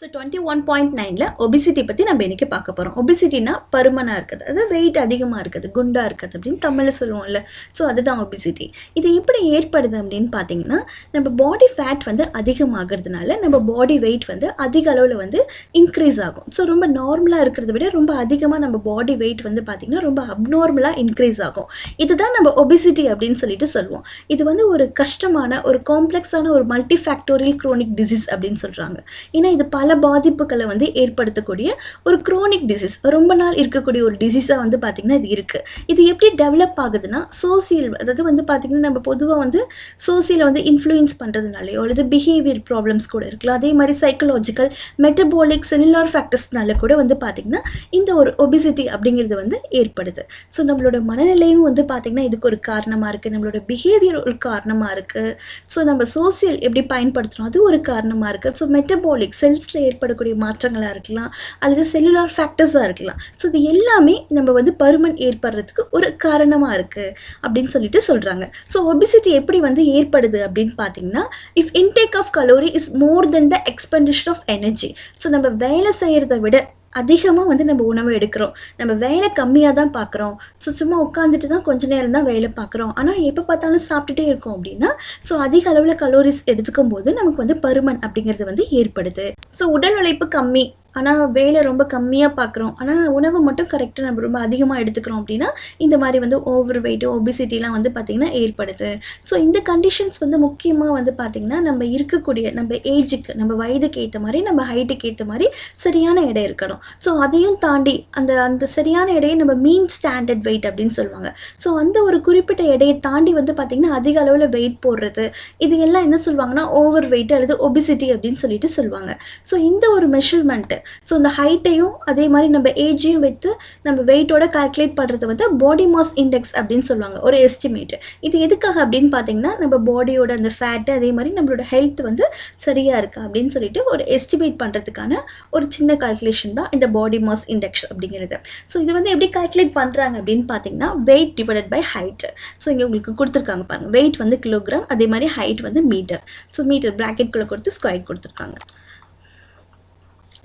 So 21.9ல் obesity பற்றி நம்ம இன்றைக்கி பார்க்க போகிறோம். ஒபிசிட்டினா பருமனாக இருக்குது, அதாவது வெயிட் அதிகமாக இருக்குது, குண்டாக இருக்குது அப்படின்னு தமிழில் சொல்லுவோம்ல. ஸோ அதுதான் ஒபிசிட்டி. இது எப்படி ஏற்படுது அப்படின்னு பார்த்தீங்கன்னா, நம்ம பாடி ஃபேட் வந்து அதிகமாகிறதுனால நம்ம பாடி வெயிட் வந்து அதிக அளவில் வந்து இன்க்ரீஸ் ஆகும். ஸோ ரொம்ப நார்மலாக இருக்கிறத விட ரொம்ப அதிகமாக நம்ம பாடி வெயிட் வந்து பார்த்திங்கன்னா ரொம்ப அப்நார்மலாக இன்க்ரீஸ் ஆகும். இதுதான் நம்ம ஒபிசிட்டி அப்படின்னு சொல்லிட்டு சொல்லுவோம். இது வந்து ஒரு கஷ்டமான ஒரு காம்ப்ளெக்ஸான ஒரு மல்டி ஃபேக்டோரியல் குரோனிக் டிசீஸ் அப்படின்னு சொல்கிறாங்க. ஏன்னா இது பல பாதிப்புகளை வந்து ஏற்படுத்தக்கூடிய ஒரு குரோனிக் டிசீஸ், ரொம்ப நாள் இருக்கக்கூடிய ஒரு டிசீஸாக வந்து பார்த்திங்கன்னா இது இருக்குது. இது எப்படி டெவலப் ஆகுதுன்னா சோசியல், அதாவது வந்து பார்த்திங்கன்னா நம்ம பொதுவாக வந்து சோசியலை வந்து இன்ஃப்ளூயன்ஸ் பண்ணுறதுனாலையோ அல்லது பிஹேவியர் ப்ராப்ளம்ஸ் கூட இருக்கலாம். அதே மாதிரி சைக்கலாஜிக்கல், மெட்டபாலிக், செல்லுலார் ஃபேக்டர்ஸ்னால கூட வந்து பார்த்திங்கன்னா இந்த ஒரு ஒபிசிட்டி அப்படிங்கிறது வந்து ஏற்படுது. ஸோ நம்மளோட மனநிலையும் வந்து பார்த்திங்கன்னா இதுக்கு ஒரு காரணமாக இருக்குது, நம்மளோட பிஹேவியர் ஒரு காரணமாக இருக்குது. ஸோ நம்ம சோசியல் எப்படி பயன்படுத்துகிறோம் அது ஒரு காரணமாக இருக்குது. ஸோ மெட்டபாலிக் செல்ஸில் ஏற்படக்கூடிய மாற்றங்களாக இருக்கலாம், அல்லது செல்லுலார் ஃபேக்டர்ஸாக இருக்கலாம். ஸோ இது எல்லாமே நம்ம வந்து பருமன் ஏற்படுறதுக்கு ஒரு காரணமாக இருக்குது அப்படின்னு சொல்லிட்டு சொல்கிறாங்க. ஸோ ஒபிசிட்டி எப்படி வந்து ஏற்படுது அப்படின்னு பார்த்தீங்கன்னா, if intake of calorie is more than the expenditure of energy. So நம்ம வேலை செய்கிறத விட அதிகமாக வந்து நம்ம உணவு எடுக்கிறோம், நம்ம வேலை கம்மியாக தான் பார்க்குறோம். ஸோ சும்மா உட்காந்துட்டு தான் கொஞ்ச நேரம் தான் வேலை பார்க்குறோம், ஆனால் எப்போ பார்த்தாலும் சாப்பிட்டுட்டே இருக்கோம் அப்படின்னா ஸோ அதிக அளவில் கலோரிஸ் எடுத்துக்கும் போது நமக்கு வந்து பருமன் அப்படிங்கிறது வந்து ஏற்படுது. ஸோ உடல் உழைப்பு கம்மி, ஆனால் வேலை ரொம்ப கம்மியாக பார்க்குறோம், ஆனால் உணவு மட்டும் கரெக்டாக நம்ம ரொம்ப அதிகமாக எடுத்துக்கிறோம் அப்படின்னா இந்த மாதிரி வந்து ஓவர் வெயிட்டு, ஒபிசிட்டிலாம் வந்து பார்த்திங்கன்னா ஏற்படுது. ஸோ இந்த கண்டிஷன்ஸ் வந்து முக்கியமாக வந்து பார்த்திங்கன்னா நம்ம இருக்கக்கூடிய நம்ம ஏஜுக்கு, நம்ம வயதுக்கு ஏற்ற மாதிரி, நம்ம ஹைட்டுக்கு ஏற்ற மாதிரி சரியான எடை இருக்கணும். ஸோ அதையும் தாண்டி அந்த சரியான எடையை நம்ம மீன் ஸ்டாண்டர்ட் வெயிட் அப்படின்னு சொல்லுவாங்க. ஸோ அந்த ஒரு குறிப்பிட்ட எடையை தாண்டி வந்து பார்த்திங்கன்னா அதிக அளவில் வெயிட் போடுறது, இது எல்லாம் என்ன சொல்லுவாங்கன்னா ஓவர் வெயிட் அல்லது ஒபிசிட்டி அப்படின்னு சொல்லிட்டு சொல்லுவாங்க. ஸோ இந்த ஒரு மெஷர்மெண்ட்டு, ஸோ இந்த ஹைட்டையும் அதே மாதிரி நம்ம ஏஜையும் வைத்து நம்ம வெயிட்டோட கால்குலேட் பண்ணுறது வந்து பாடி மாஸ் இண்டெக்ஸ் அப்படின்னு சொல்லுவாங்க, ஒரு எஸ்டிமேட்டு. இது எதுக்காக அப்படின்னு பார்த்தீங்கன்னா நம்ம பாடியோட அந்த ஃபேட்டு அதே மாதிரி நம்மளோட ஹெல்த் வந்து சரியாக இருக்கா அப்படின்னு சொல்லிட்டு ஒரு எஸ்டிமேட் பண்ணுறதுக்கான ஒரு சின்ன கால்குலேஷன் தான் இந்த பாடி மாஸ் இண்டெக்ஸ் அப்படிங்கிறது. ஸோ இது வந்து எப்படி கால்குலேட் பண்ணுறாங்க அப்படின்னு பார்த்தீங்கன்னா weight divided by height. So இங்கே உங்களுக்கு கொடுத்துருக்காங்க பாருங்கள், வெயிட் வந்து கிலோகிராம், அதே மாதிரி ஹைட் வந்து மீட்டர். ஸோ மீட்டர் ப்ராக்கெட்குள்ளே கொடுத்து ஸ்கொயர் கொடுத்துருக்காங்க.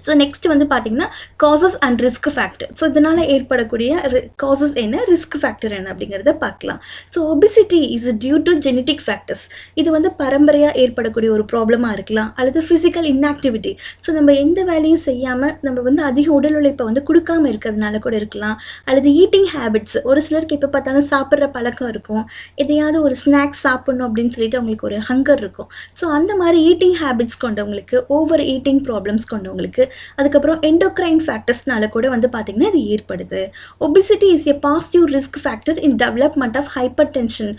ஸோ நெக்ஸ்ட் வந்து பார்த்திங்கன்னா causes and risk factor. So இதனால் ஏற்படக்கூடிய காசஸ் என்ன, ரிஸ்க் ஃபேக்டர் என்ன அப்படிங்கிறத பார்க்கலாம். So obesity is due to genetic factors. இது வந்து பரம்பரையாக ஏற்படக்கூடிய ஒரு ப்ராப்ளமாக இருக்கலாம், அல்லது ஃபிசிக்கல் இன்ஆக்டிவிட்டி. ஸோ நம்ம எந்த வேலையும் செய்யாமல் நம்ம வந்து அதிக உடல் உழைப்பை வந்து கொடுக்காமல் இருக்கிறதுனால கூட இருக்கலாம், அல்லது ஈட்டிங் ஹேபிட்ஸ். ஒரு சிலருக்கு எப்போ பார்த்தாலும் சாப்பிட்ற பழக்கம் இருக்கும், எதையாவது ஒரு ஸ்நாக்ஸ் சாப்பிட்ணும் அப்படின்னு சொல்லிட்டு அவங்களுக்கு ஒரு ஹங்கர் இருக்கும். ஸோ அந்த மாதிரி ஈட்டிங் ஹேபிட்ஸ் கொண்டவங்களுக்கு, ஓவர் ஈட்டிங் ப்ராப்ளம்ஸ் கொண்டவங்களுக்கு, அதுக்கப்புறம் எண்டோக்ரைன் ஃபேக்டர்ஸ்னால கூட வந்து பார்த்திங்கன்னா இது ஏற்படுது. Obesity is a positive risk factor in development of hypertension.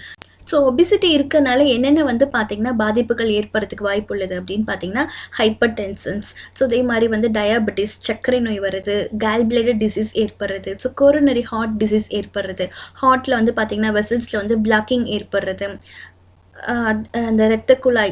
So obesity இருக்கிறனால என்னென்ன வந்து பார்த்திங்கன்னா பாதிப்புகள் ஏற்படுறதுக்கு வாய்ப்பு உள்ளது அப்படின்னு பார்த்தீங்கன்னா ஹைப்பர் டென்ஷன்ஸ். ஸோ அதே மாதிரி வந்து டயாபெட்டிஸ், சர்க்கரை நோய் வருது, கேல்பிளேடர் டிசீஸ் ஏற்படுறது, ஸோ கொரோனரி ஹார்ட் டிசீஸ் ஏற்படுறது, ஹார்ட்டில் வந்து பார்த்திங்கன்னா வெசல்ஸில் வந்து பிளாக்கிங் ஏற்படுறது, அந்த இரத்த குழாய்,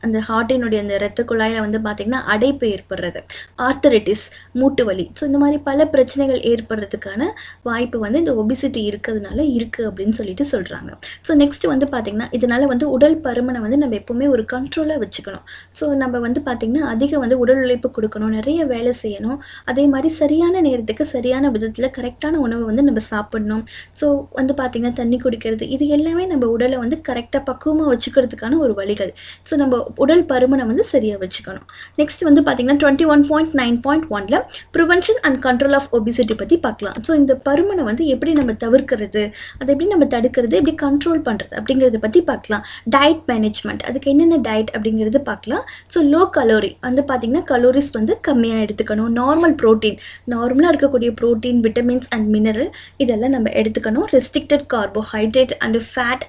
அந்த ஹார்ட்டினுடைய அந்த இரத்த குழாயில் வந்து பார்த்திங்கன்னா அடைப்பு ஏற்படுறது, ஆர்த்தரைட்டிஸ், மூட்டு வலி. ஸோ இந்த மாதிரி பல பிரச்சனைகள் ஏற்படுறதுக்கான வாய்ப்பு வந்து இந்த ஒபிசிட்டி இருக்கிறதுனால இருக்குது அப்படின்னு சொல்லிட்டு சொல்கிறாங்க. ஸோ நெக்ஸ்ட் வந்து பார்த்திங்கன்னா இதனால் வந்து உடல் பருமனை வந்து நம்ம எப்போவுமே ஒரு கண்ட்ரோலாக வச்சுக்கணும். ஸோ நம்ம வந்து பார்த்திங்கன்னா அதிகம் வந்து உடல் உழைப்பு கொடுக்கணும், நிறைய வேலை செய்யணும், அதே மாதிரி சரியான நேரத்துக்கு சரியான விதத்தில் கரெக்டான உணவு வந்து நம்ம சாப்பிடணும். ஸோ வந்து பார்த்திங்கன்னா தண்ணி குடிக்கிறது, இது எல்லாமே நம்ம உடலை வந்து கரெக்டாக பக்குவமாக வச்சுக்கிறதுக்கான ஒரு வழிகள். ஸோ நம்ம உடல் பருமனை வந்து சரியாக வச்சுக்கணும். நெக்ஸ்ட் வந்து பார்த்திங்கன்னா 21.9.1ல் prevention and control of obesity பற்றி பார்க்கலாம். ஸோ இந்த பருமனை வந்து எப்படி நம்ம தவிர்க்கிறது, அதை எப்படி நம்ம தடுக்கிறது, எப்படி கண்ட்ரோல் பண்ணுறது அப்படிங்கிறத பற்றி பார்க்கலாம். டயட் மேனேஜ்மெண்ட், அதுக்கு என்னென்ன டயட் அப்படிங்கிறது பார்க்கலாம். ஸோ லோ கலோரி வந்து பார்த்திங்கன்னா கலோரிஸ் வந்து கம்மியாக எடுத்துக்கணும். நார்மல் ப்ரோட்டீன், நார்மலாக இருக்கக்கூடிய ப்ரோட்டீன், விட்டமின்ஸ் அண்ட் மினரல் இதெல்லாம் நம்ம எடுத்துக்கணும். Restricted carbohydrate and fat,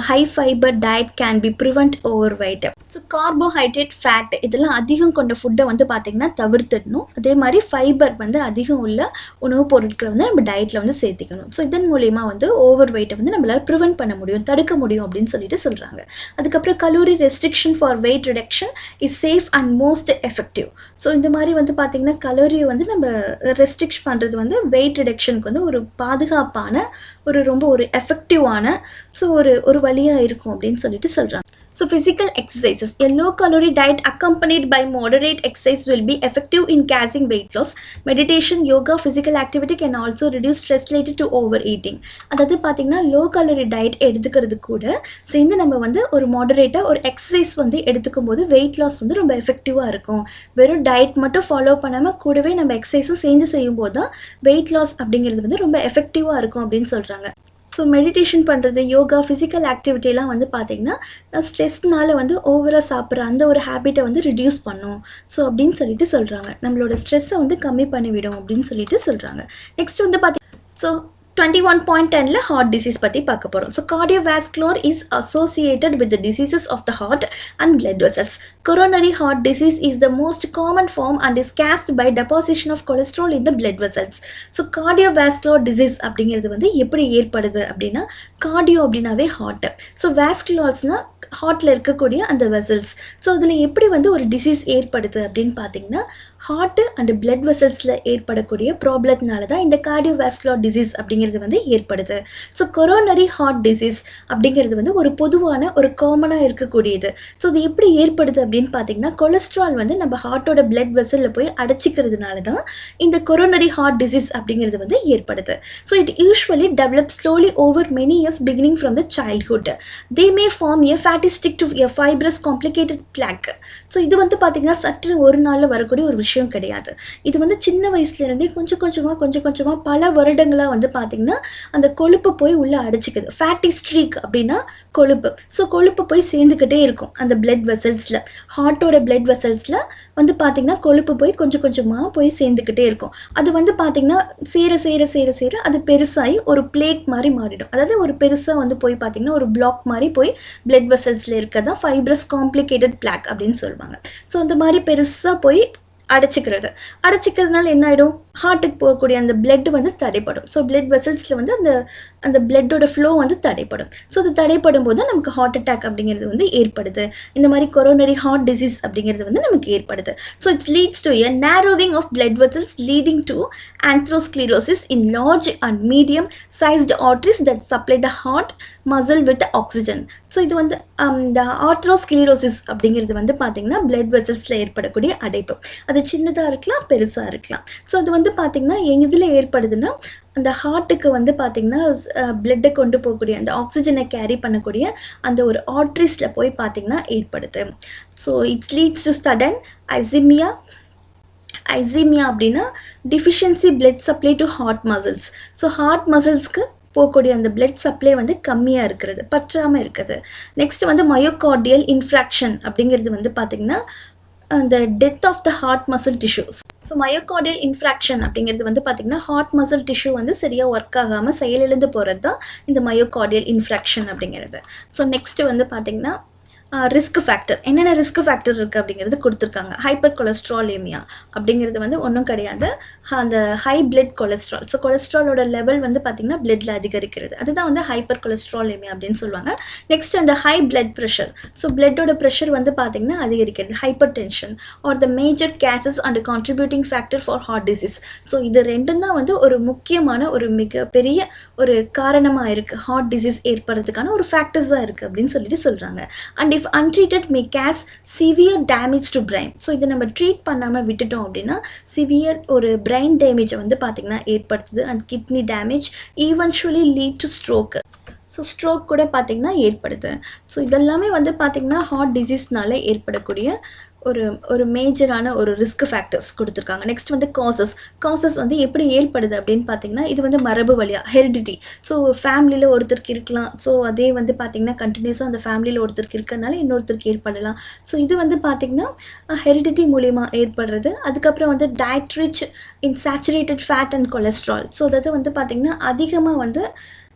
high fibre diet can be prevent overweight. So carbohydrate, fat இதெல்லாம் அதிகம் கொண்ட ஃபுட்டை வந்து பார்த்திங்கன்னா தவிர்த்துடணும். அதே மாதிரி ஃபைபர் வந்து அதிகம் உள்ள உணவுப் பொருட்களை வந்து நம்ம டயட்டில் வந்து சேர்த்திக்கணும். ஸோ இதன் மூலயமா வந்து ஓவர் வெயிட்டை வந்து நம்மளால் ப்ரிவெண்ட் பண்ண முடியும், தடுக்க முடியும் அப்படின்னு சொல்லிட்டு சொல்கிறாங்க. அதுக்கப்புறம் calorie restriction for wait reduction is safe and most effective. So இந்த மாதிரி வந்து பார்த்திங்கன்னா கலோரியை வந்து நம்ம ரெஸ்ட்ரிக்ட் பண்ணுறது வந்து வெயிட் ரிடக்ஷனுக்கு வந்து ஒரு பாதுகாப்பான, ரொம்ப ஒரு எஃபெக்டிவான, ஸோ ஒரு வழியாக இருக்கும் அப்படின்னு சொல்லிட்டு சொல்கிறாங்க. So physical exercises. A low-calorie diet accompanied by moderate exercise will be effective in causing weight loss. Meditation, yoga, physical activity can also reduce stress related to overeating. அதாவது பார்த்தீங்கன்னா லோ கலோரி டயட் எடுத்துக்கிறது கூட சேர்ந்து நம்ம வந்து ஒரு மாடரேட்டாக ஒரு exercise வந்து எடுத்துக்கும் போது வெயிட் லாஸ் வந்து ரொம்ப எஃபெக்டிவாக இருக்கும். வெறும் டயட் மட்டும் ஃபாலோ பண்ணாமல் கூடவே நம்ம எக்ஸசைஸும் சேர்ந்து செய்யும் போது தான் வெயிட் லாஸ் அப்படிங்கிறது வந்து ரொம்ப எஃபெக்டிவாக இருக்கும் அப்படின்னு சொல்கிறாங்க. ஸோ மெடிடேஷன் பண்ணுறது, யோகா, ஃபிசிக்கல் ஆக்டிவிட்டிலாம் வந்து பார்த்திங்கன்னா ஸ்ட்ரெஸ்னால் வந்து ஓவராக சாப்பிட்ற அந்த ஒரு ஹேபிட்டை வந்து ரிடியூஸ் பண்ணும். ஸோ அப்படின்னு சொல்லிட்டு சொல்கிறாங்க. நம்மளோட ஸ்ட்ரெஸ்ஸை வந்து கம்மி பண்ணிவிடும் அப்படின்னு சொல்லிட்டு சொல்கிறாங்க. நெக்ஸ்ட் வந்து ஸோ 21.10ல ஹார்ட் டிசீஸ் பற்றி பார்க்க போகிறோம். So cardiovascular is associated with the diseases of the heart and blood vessels. Coronary heart disease is the most common form and is caused by deposition of cholesterol in the blood vessels. So cardiovascular disease அப்படிங்கிறது வந்து எப்படி ஏற்படுது அப்படின்னா, cardio அப்படின்னாவே heart, so வாஸ்குலர்ஸ்னால் ஹார்ட்டில் இருக்கக்கூடிய அந்த vessels. So அதில் எப்படி வந்து ஒரு டிசீஸ் ஏற்படுது அப்படின்னு பார்த்தீங்கன்னா, ஹார்ட்டு அண்ட் பிளட் வெசல்ஸில் ஏற்படக்கூடிய ப்ராப்ளத்தினால தான் இந்த கார்டியோவாஸ்குலர் டிசீஸ் அப்படிங்கிறது வந்து ஏற்படுது. ஸோ கொரோனரி ஹார்ட் டிசீஸ் அப்படிங்கிறது வந்து ஒரு பொதுவான ஒரு காமனாக இருக்கக்கூடியது. ஸோ இது எப்படி ஏற்படுது அப்படின்னு பார்த்தீங்கன்னா, கொலஸ்ட்ரால் வந்து நம்ம ஹார்ட்டோட பிளட் வெசலில் போய் அடைச்சிக்கிறதுனால தான் இந்த கொரோனரி ஹார்ட் டிசீஸ் அப்படிங்கிறது வந்து ஏற்படுது. So it usually develop slowly over many years beginning from the childhood. They may form a fatty stick to a fibrous complicated plaque. So இது வந்து பார்த்திங்கன்னா சற்று ஒரு நாளில் வரக்கூடிய ஒரு விஷயம் கிடையாது. இது வந்து சின்ன வயசுலேருந்தே கொஞ்சம் கொஞ்சமாக பல வருடங்களாக வந்து பார்த்திங்கன்னா அந்த கொழுப்பு போய் உள்ளே அடைச்சிக்குது. ஃபேட்டி ஸ்ட்ரீக் அப்படின்னா கொழுப்பு. ஸோ கொழுப்பு போய் சேர்ந்துக்கிட்டே இருக்கும் அந்த பிளட் வெசல்ஸில். ஹார்ட்டோட பிளட் வெசல்ஸில் வந்து பார்த்திங்கன்னா கொழுப்பு போய் கொஞ்சம் கொஞ்சமாக போய் சேர்ந்துக்கிட்டே இருக்கும். அது வந்து பார்த்திங்கன்னா சேர அது பெருசாகி ஒரு பிளேக் மாதிரி மாறிடும். அதாவது ஒரு பெருசாக வந்து போய் பார்த்திங்கன்னா ஒரு பிளாக் மாதிரி போய் பிளட் வெசல்ஸில் இருக்கிறதா ஃபைப்ரஸ் காம்ப்ளிகேட்டட் பிளாக் அப்படின்னு சொல்லுவாங்க. ஸோ அந்த மாதிரி பெருசாக போய் அடைச்சிக்கிறதுனால என்ன ஆகிடும், ஹார்ட்டுக்கு போகக்கூடிய அந்த பிளட் வந்து தடைப்படும். ஸோ பிளட் வெசல்ஸில் வந்து அந்த பிளட்டோட ஃப்ளோ வந்து தடைப்படும். ஸோ அது தடைப்படும் போது நமக்கு ஹார்ட் அட்டாக் அப்படிங்கிறது வந்து ஏற்படுது. இந்த மாதிரி கொரோனரி ஹார்ட் டிசீஸ் அப்படிங்கிறது வந்து நமக்கு ஏற்படுது. So it's leads to a narrowing of blood vessels leading to atherosclerosis in large and medium sized arteries that supply the heart muscle with oxygen. So இது வந்து இந்த ஆர்த்ரோஸ்க்ளீரோசிஸ் அப்படிங்கிறது வந்து பார்த்திங்கன்னா பிளட் வெசல்ஸில் ஏற்படக்கூடிய அடைப்பு. அது சின்னதாக இருக்கலாம், பெருசாக இருக்கலாம். ஸோ அது வந்து பார்த்திங்கன்னா எதில் ஏற்படுதுன்னா, அந்த ஹார்ட்டுக்கு வந்து பார்த்திங்கன்னா பிளட்டை கொண்டு போகக்கூடிய அந்த ஆக்சிஜனை கேரி பண்ணக்கூடிய அந்த ஒரு ஆர்ட்ரிஸில் போய் பார்த்திங்கன்னா ஏற்படுது. So it's leads to sudden ischaemia அப்படின்னா deficiency blood supply to heart muscles. So heart மசில்ஸ்க்கு போகக்கூடிய அந்த பிளட் சப்ளை வந்து கம்மியாக இருக்கிறது, பற்றாமல் இருக்குது. நெக்ஸ்ட் வந்து மயோகார்டியல் இன்ஃப்ராக்ஷன் அப்படிங்கிறது வந்து பார்த்திங்கன்னா அந்த death of the heart muscle tissues. So myocardial infarction அப்படிங்கிறது வந்து பார்த்திங்கன்னா ஹார்ட் மசில் டிஷ்யூ வந்து சரியாக ஒர்க் ஆகாமல் செயலிழந்து போகிறது தான் இந்த மயோகார்டியல் இன்ஃப்ராக்ஷன் அப்படிங்கிறது. ஸோ நெக்ஸ்ட்டு வந்து பார்த்திங்கன்னா ரிஸ்க் ஃபேக்டர், என்னென்ன ரிஸ்க் ஃபேக்டர் இருக்குது அப்படிங்கிறது கொடுத்துருக்காங்க. ஹைப்பர் கொலஸ்ட்ராலேமியா அப்படிங்கிறது வந்து ஒன்றும் கிடையாது, அந்த ஹை பிளட் கொலஸ்ட்ரால். ஸோ கொலஸ்ட்ராலோட லெவல் வந்து பார்த்திங்கன்னா பிளட்டில் அதிகரிக்கிறது, அதுதான் வந்து ஹைப்பர் கொலஸ்ட்ராலேமியா அப்படின்னு சொல்லுவாங்க. நெக்ஸ்ட் அந்த ஹை பிளட் ப்ரெஷர். ஸோ பிளட்டோட ப்ரெஷர் வந்து பார்த்திங்கன்னா அதிகரிக்கிறது, hypertension are the major causes and contributing factor for heart disease. So இது ரெண்டும் தான் வந்து ஒரு முக்கியமான ஒரு மிகப்பெரிய ஒரு காரணமாக இருக்குது, ஹார்ட் டிசீஸ் ஏற்படுறதுக்கான ஒரு ஃபேக்டர்ஸாக இருக்குது அப்படின்னு சொல்லிட்டு சொல்கிறாங்க. And if untreated may cause severe damage to brain. So இதை நம்ம ட்ரீட் பண்ணாமல் விட்டுட்டோம் அப்படின்னா சிவியர் ஒரு பிரெயின் டேமேஜை வந்து பார்த்திங்கன்னா ஏற்படுத்துது. And kidney damage eventually lead to stroke. So stroke கூட பார்த்திங்கன்னா ஏற்படுது. ஸோ இதெல்லாமே வந்து பார்த்திங்கன்னா ஹார்ட் டிசீஸ்னால ஏற்படக்கூடிய ஒரு மேஜரான ஒரு ரிஸ்க் ஃபேக்டர்ஸ் கொடுத்துருக்காங்க. நெக்ஸ்ட் வந்து காசஸ் வந்து எப்படி ஏற்படுது அப்படின்னு பார்த்தீங்கன்னா, இது வந்து மரபு வழியாக ஹெரிடிட்டி. ஸோ ஃபேமிலியில் ஒருத்தருக்கு இருக்கலாம், ஸோ அதே வந்து பார்த்திங்கன்னா கண்டினியூஸாக அந்த ஃபேமிலியில் ஒருத்தருக்கு இருக்கிறதுனால இன்னொருத்தருக்கு ஏற்படலாம். ஸோ இது வந்து பார்த்திங்கன்னா ஹெரிடிட்டி மூலிமா ஏற்படுறது. அதுக்கப்புறம் வந்து diet rich in saturated fat and cholesterol. So அதாவது வந்து பார்த்திங்கன்னா அதிகமாக வந்து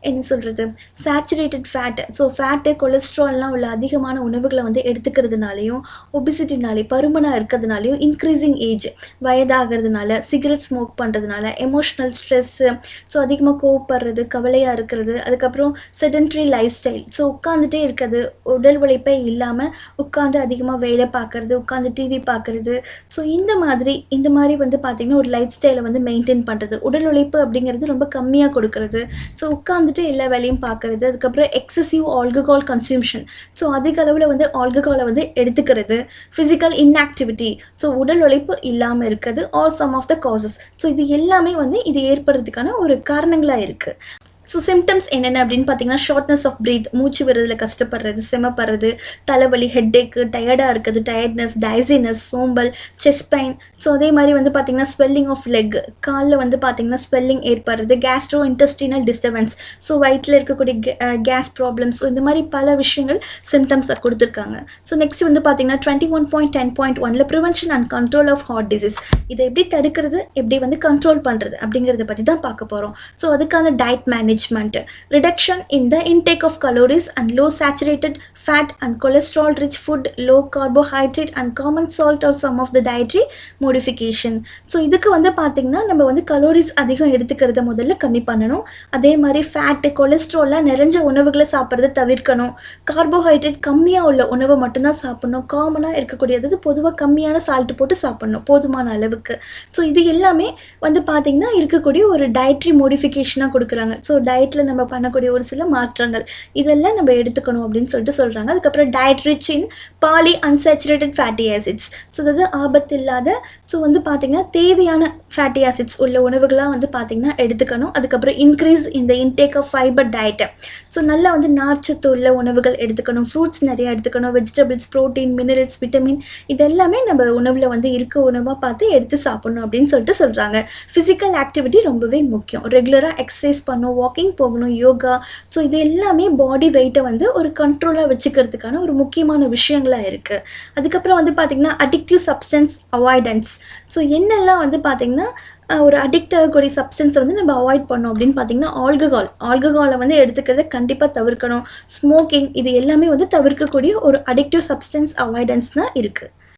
என்ன சொல்கிறது, சேச்சுரேட்டட் ஃபேட்டு, ஸோ ஃபேட்டு கொலஸ்ட்ரால்லாம் உள்ள அதிகமான உணவுகளை வந்து எடுத்துக்கிறதுனாலையும், ஒபிசிட்டினாலே பருமனாக இருக்கிறதுனாலையும், இன்க்ரீஸிங் ஏஜ் வயதாகிறதுனால, சிகரெட் ஸ்மோக் பண்ணுறதுனால, எமோஷ்னல் ஸ்ட்ரெஸ்ஸு, ஸோ அதிகமாக கோவப்படுறது, கவலையாக இருக்கிறது, அதுக்கப்புறம் செடென்ட்ரி லைஃப் ஸ்டைல், ஸோ உட்காந்துட்டே இருக்கிறது, உடல் உழைப்பே இல்லாமல் உட்காந்து அதிகமாக வேலை பார்க்குறது, உட்காந்து டிவி பார்க்குறது. ஸோ இந்த மாதிரி வந்து பார்த்திங்கன்னா ஒரு லைஃப் ஸ்டைலை வந்து மெயின்டைன் பண்ணுறது, உடல் உழைப்பு அப்படிங்கிறது ரொம்ப கம்மியாக கொடுக்கறது. ஸோ உட்காந்து வந்துட்டு எல்லா வேலையும் பார்க்குறது, அதுக்கப்புறம் எக்ஸசிவ் ஆல்கஹால் கன்சியூம்ஷன், ஸோ அதிக அளவில் வந்து ஆல்கஹாலை வந்து எடுத்துக்கிறது, ஃபிசிக்கல் இன்ஆக்டிவிட்டி, ஸோ உடல் உழைப்பு இல்லாமல் இருக்கிறது, are some of the causes. So இது எல்லாமே வந்து இது ஏற்படுறதுக்கான ஒரு காரணங்களாக இருக்குது. ஸோ சிம்டம்ஸ் என்னென்ன அப்படின்னு பார்த்தீங்கன்னா, ஷார்ட்னஸ் ஆஃப் பிரீத், மூச்சு விடுறதுல கஷ்டப்படுறது, செமப்படுறது, தலைவலி, ஹெட்டேக்கு, டயர்டாக இருக்குது, டயர்ட்னஸ், டைசினஸ், சோம்பல், செஸ்ட் பெயின். ஸோ அதே மாதிரி வந்து பார்த்திங்கன்னா ஸ்வெல்லிங் ஆஃப் லெக், காலில் வந்து பார்த்திங்கன்னா ஸ்வெல்லிங் ஏற்படுறது, கேஸ்ட்ரோ இன்டெஸ்டினல் டிஸ்டர்பன்ஸ், ஸோ வயிற்றில் இருக்கக்கூடிய கேஸ் ப்ராப்ளம்ஸ். ஸோ இந்த மாதிரி பல விஷயங்கள் சிம்டம்ஸை கொடுத்துருக்காங்க. ஸோ நெக்ஸ்ட் வந்து பார்த்திங்கன்னா 21.10.1ல் prevention and control of heart disease, இதை எப்படி தடுக்கிறது, எப்படி வந்து கண்ட்ரோல் பண்ணுறது அப்படிங்கிறத பற்றி தான் பார்க்க போகிறோம். ஸோ அதுக்கான diet management, reduction in the intake of calories and low saturated fat and cholesterol rich food, low carbohydrate and common salt are some of the dietary modification. So இதுக்கு வந்து பார்த்திங்கன்னா நம்ம வந்து கலோரிஸ் அதிகம் எடுத்துக்கிறத முதல்ல கம்மி பண்ணணும். அதே மாதிரி ஃபேட்டு, கொலஸ்ட்ரால்லாம் நிறைஞ்ச உணவுகளை சாப்பிட்றத தவிர்க்கணும். கார்போஹைட்ரேட் கம்மியாக உள்ள உணவை மட்டும்தான் சாப்பிட்ணும். காமனாக இருக்கக்கூடியது பொதுவாக கம்மியான சால்ட்டு போட்டு சாப்பிட்ணும் போதுமான அளவுக்கு. ஸோ இது எல்லாமே வந்து பார்த்திங்கன்னா இருக்கக்கூடிய ஒரு டயட்ரி மோடிஃபிகேஷனாக கொடுக்குறாங்க. ஸோ டயட்டில் நம்ம பண்ணக்கூடிய ஒரு சில மாற்றங்கள் இதெல்லாம் நம்ம எடுத்துக்கணும் அப்படின்னு சொல்லிட்டு சொல்கிறாங்க. அதுக்கப்புறம் diet rich in polyunsaturated fatty acids, so அதாவது ஆபத்து இல்லாத, ஸோ வந்து பார்த்திங்கன்னா தேவையான ஃபேட்டி ஆசிட்ஸ் உள்ள உணவுகளாக வந்து பார்த்திங்கன்னா எடுத்துக்கணும். அதுக்கப்புறம் இன்க்ரீஸ் இந்த இன்டேக் ஆஃப் ஃபைபர் டயட்டை, ஸோ நல்லா வந்து நார்ச்சத்து உள்ள உணவுகள் எடுத்துக்கணும். ஃப்ரூட்ஸ் நிறைய எடுத்துக்கணும். வெஜிடபிள்ஸ், ப்ரோட்டீன், மினரல்ஸ், விட்டமின் இதெல்லாமே நம்ம உணவில் வந்து இருக்க உணவாக பார்த்து எடுத்து சாப்பிட்ணும் அப்படின்னு சொல்லிட்டு சொல்கிறாங்க. ஃபிசிக்கல் ஆக்டிவிட்டி ரொம்பவே முக்கியம். ரெகுலராக எக்ஸசைஸ் பண்ணணும், வாக்கிங் போகணும், யோகா. ஸோ இது எல்லாமே பாடி வெயிட்டை வந்து ஒரு கண்ட்ரோலாக வச்சுக்கிறதுக்கான ஒரு முக்கியமான விஷயங்களாக இருக்குது. அதுக்கப்புறம் வந்து பார்த்திங்கன்னா அடிக்டிவ் சப்ஸ்டன்ஸ் அவாய்டன்ஸ், ஸோ என்னெல்லாம் வந்து பார்த்திங்கன்னா ஒரு அடிக்ட் ஆகக்கூடிய சப்ஸ்டன்ஸை வந்து நம்ம அவாய்ட் பண்ணோம் அப்படின்னு பார்த்திங்கன்னா ஆல்கஹாலை வந்து எடுத்துக்கிறத கண்டிப்பாக தவிர்க்கணும். ஸ்மோக்கிங், இது எல்லாமே வந்து தவிர்க்கக்கூடிய ஒரு அடிக்டிவ் சப்ஸ்டன்ஸ் அவாய்டன்ஸ் தான் இருக்குது.